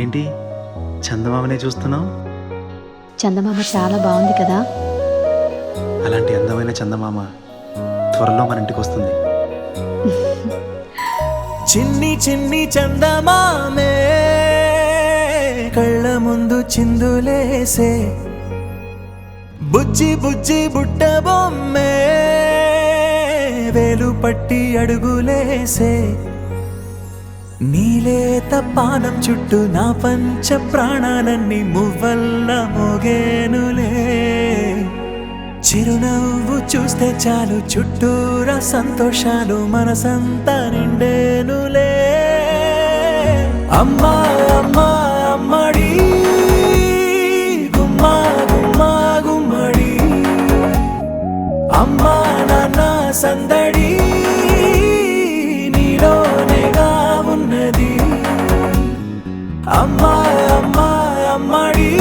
ఏంటి చందమామనే చూస్తున్నావు? చందమామ చాలా బాగుంది కదా. అలాంటి అందమైన చందమామ త్వరలో మన ఇంటికి వస్తుంది. చిన్ని చిన్ని చందమామే కళ్ళ ముందు చిందులేసే, బుజ్జి బుజ్జి బుట్ట బొమ్మే వేలు పట్టి అడుగులేసే, నీలేత పానం చుట్టూ నా పంచ ప్రాణాలన్నీ మువ్వల్ల మోగేనులే. చిరునవ్వు చూస్తే చాలు చుట్టూరా సంతోషాలు మనసంతా నిండేనులే. అమ్మా అమ్మా అమ్మడి గుమ్మా గుమ్మా గుమ్మడి, అమ్మా నాన్న సందడి నీలోనేగా ఉన్నది. అమ్మా అమ్మా అమ్మడి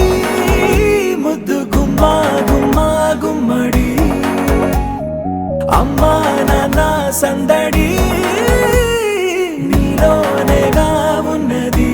ముద్దు గుమ్మా గుమ్మా గుమ్మడి, అమ్మా నాన్న సందడి నీలోనేగా ఉన్నది.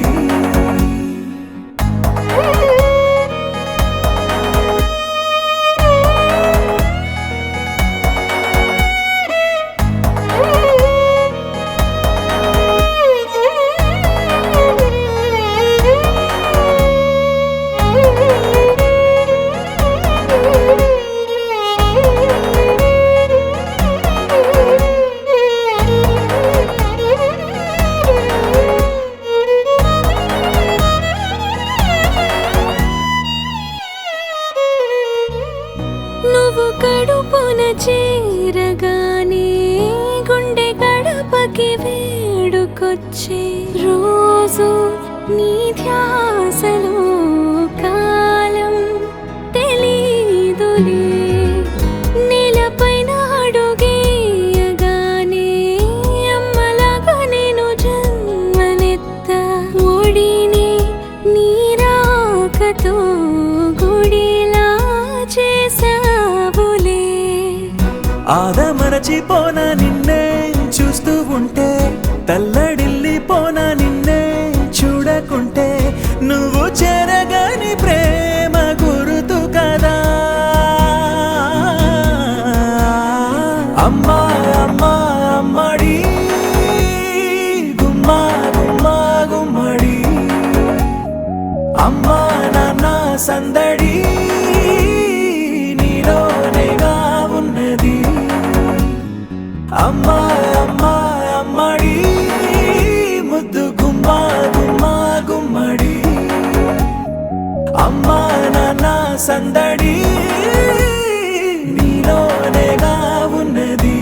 నువ్వు కడుపున చేరగానే గుండె గడపకి వేడుకొచ్చే రోజు నీ ధ్యాసలో కాలం తెలీదులే. నేలపైన అడుగేయగానే అమ్మలాగా నేను జన్మనెత్త, ఒడిని నీ రాకతో గుడిలా చేసావులే. ఆదమరచిపోన నిన్నే చూస్తూ ఉంటే, తల్లడిల్లిపోన నిన్నే చూడకుంటే, నువ్వు చెరగని ప్రేమ గురుతు కదా. అమ్మా అమ్మా అమ్మడి గుమ్మా గుమ్మా గుమ్మడి, అమ్మా నాన్న సందడి నీలోనేగా ఉన్నది. అమ్మా అమ్మా అమ్మడి ముద్దు గుమ్మా గుమ్మా గుమ్మడి, అమ్మా నాన్న సందడి నీలోనేగా ఉన్నది.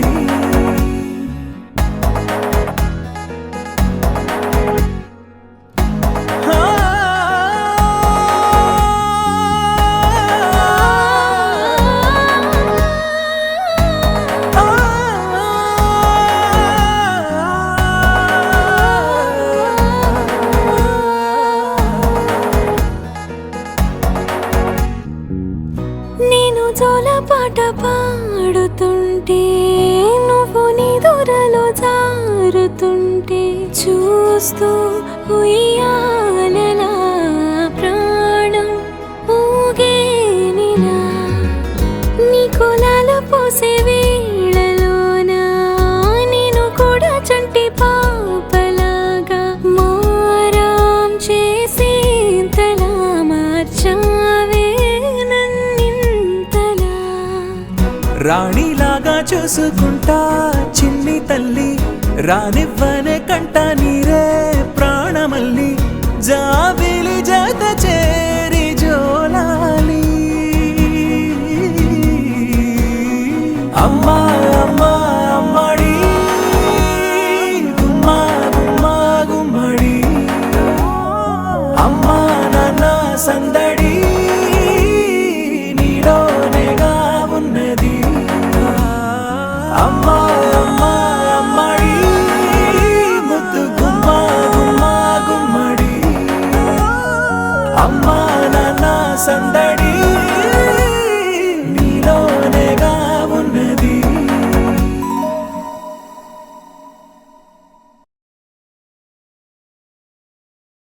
నేను జోలపాట పాడుతుంటే, నువ్వు నిదురలో జారుతుంటే, చూస్తూ ఉయ్యాలలా ప్రాణం ఊగేనిలా. నీ కులాల పోసే వేళలోన నేను కూడా చంటి పాపలాగా మారాం చేసేంతలా మార్చావే నన్నింతలా. రాణిలాగా చూసుకుంటా చిన్ని తల్లి, రానివ్వనే కంట నీరే ప్రాణమల్లి, జాబిలి జత చేరి జోలాలి. అమ్మా